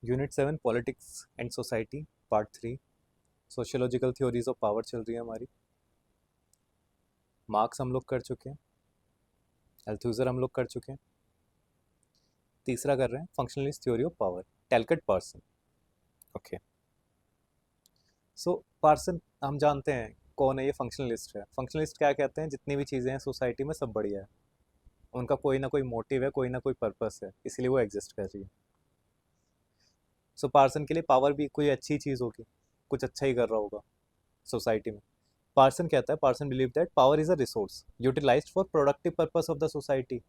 Unit 7 politics and society part 3 sociological theories of power चल रही है हमारी। मार्क्स हम लोग कर चुके हैं, अल्थुजर हम लोग कर चुके हैं, तीसरा कर रहे हैं functionalist theory of power, Talcott Parson. Okay, so Parson हम जानते हैं कौन है, ये फंक्शनलिस्ट है। फंक्शनलिस्ट क्या कहते हैं, जितनी भी चीज़ें हैं सोसाइटी में सब बढ़िया है, उनका कोई ना कोई मोटिव है, कोई ना कोई पर्पस है, इसलिए वो एग्जिस्ट कर रही है। सो पार्सन के लिए पावर भी कोई अच्छी चीज़ होगी, कुछ अच्छा ही कर रहा होगा सोसाइटी में। पार्सन कहता है, Parson believe that power is a resource utilised for productive purpose of the society.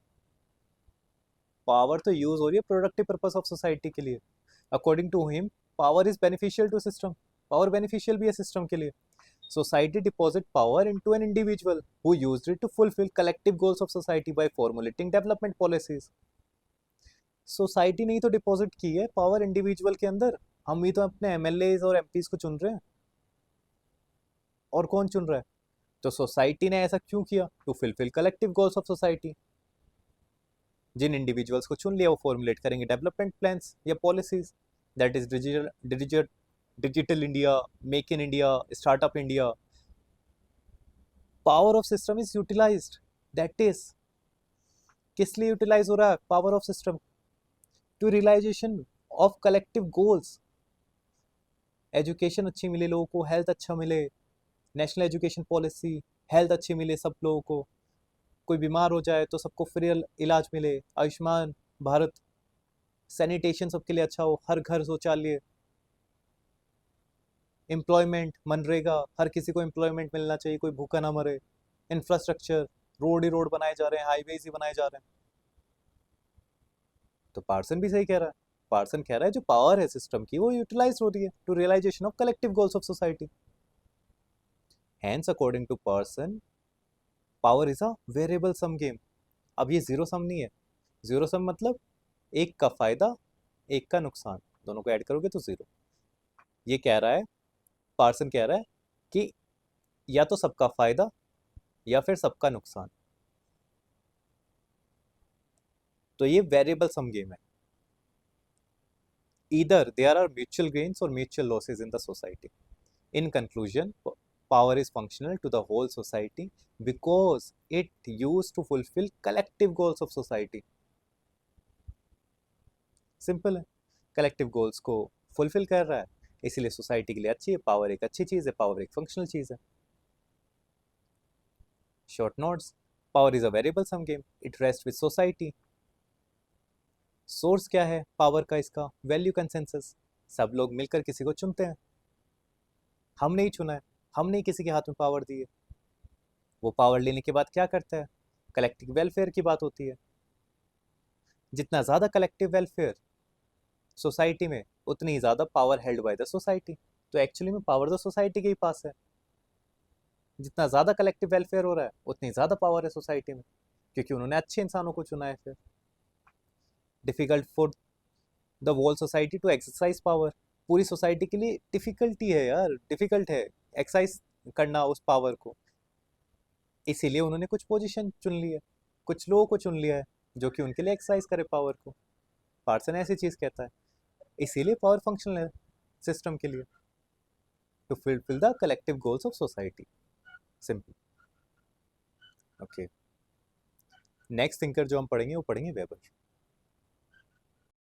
Power तो यूज हो रही है प्रोडक्टिव पर्पस ऑफ सोसाइटी के लिए। According to him power is beneficial to system, power beneficial भी है सिस्टम के लिए। Society deposit power into an individual who used it to fulfil collective goals of society by formulating development policies. Society ने ही तो deposit की है power individual के अंदर, हम ही तो अपने एमएलए और एमपीज को चुन रहे हैं, और कौन चुन रहा है? तो सोसाइटी ने ऐसा क्यों किया? To fulfil collective goals of society. जिन इंडिविजुअल्स को चुन लिया वो फॉर्मुलेट करेंगे डेवलपमेंट प्लान्स या policies, that is digital digital digital India, make in India, startup India. Power of system is utilised, that is किस लिए यूटिलाइज हो रहा है power of system? To realisation of collective goals. Education अच्छी मिले लोगों को, हेल्थ अच्छा मिले, नेशनल एजुकेशन पॉलिसी, हेल्थ अच्छी मिले सब लोगों को, कोई बीमार हो जाए तो सबको फ्री इलाज मिले, आयुष्मान भारत, सैनिटेशन सबके लिए अच्छा हो, हर घर शौचालय, एम्प्लॉयमेंट, मनरेगा, हर किसी को एम्प्लॉयमेंट मिलना चाहिए, कोई भूखा ना मरे, इंफ्रास्ट्रक्चर, रोड ही रोड बनाए जा रहे हैं, हाईवेज ही बनाए जा रहे हैं। तो पार्सन भी सही कह रहा है। पार्सन कह रहा है जो पावर है सिस्टम की वो यूटिलाइज हो रही है to realisation of collective goals of society. Hence according to Parson power is a variable sum game. अब ये जीरो सम नहीं है। जीरो सम मतलब एक का फायदा एक का नुकसान, दोनों को ऐड करोगे तो जीरो। ये कह रहा है, पार्सन कह रहा है कि या तो सबका फायदा या फिर सबका नुकसान। तो ये वेरिएबल सम गेम है। Either there are mutual gains और mutual losses in the society. In conclusion power is functional to the whole society because it used to fulfill collective goals of society. Simple है, collective goals को fulfil कर रहा है, इसीलिए society के लिए अच्छी है। पावर एक अच्छी चीज़ है, पावर एक फंक्शनल चीज़ है। Short notes, power is a variable sum game, it rest with society. Source क्या है पावर का? इसका वैल्यू कंसेंसस। सब लोग मिलकर किसी को चुनते हैं, हमने ही चुना है, हमने ही किसी के हाथ में पावर दी है। वो पावर लेने के बाद क्या करता है? कलेक्टिव वेलफेयर की बात होती है। जितना ज़्यादा कलेक्टिव वेलफेयर सोसाइटी में, उतनी ही ज़्यादा power held by the society. तो एक्चुअली में पावर तो सोसाइटी के ही पास है। जितना ज़्यादा कलेक्टिव वेलफेयर हो रहा है उतनी ज़्यादा पावर है सोसाइटी में, क्योंकि उन्होंने अच्छे इंसानों को चुना है। फिर difficult for the whole society to exercise power. पूरी सोसाइटी के लिए डिफ़िकल्टी है यार, डिफ़िकल्ट है एक्सरसाइज करना उस पावर को, इसीलिए उन्होंने कुछ पोजीशन चुन ली है, कुछ लोगों को चुन लिया है जो कि उनके लिए एक्सरसाइज करे पावर को। पार्सन ऐसी चीज़ कहता है, इसीलिए पावर फंक्शनल है सिस्टम के लिए, to fulfil the collective goals of society. Simple. Okay, next thinker जो हम पढ़ेंगे वो पढ़ेंगे वेबर।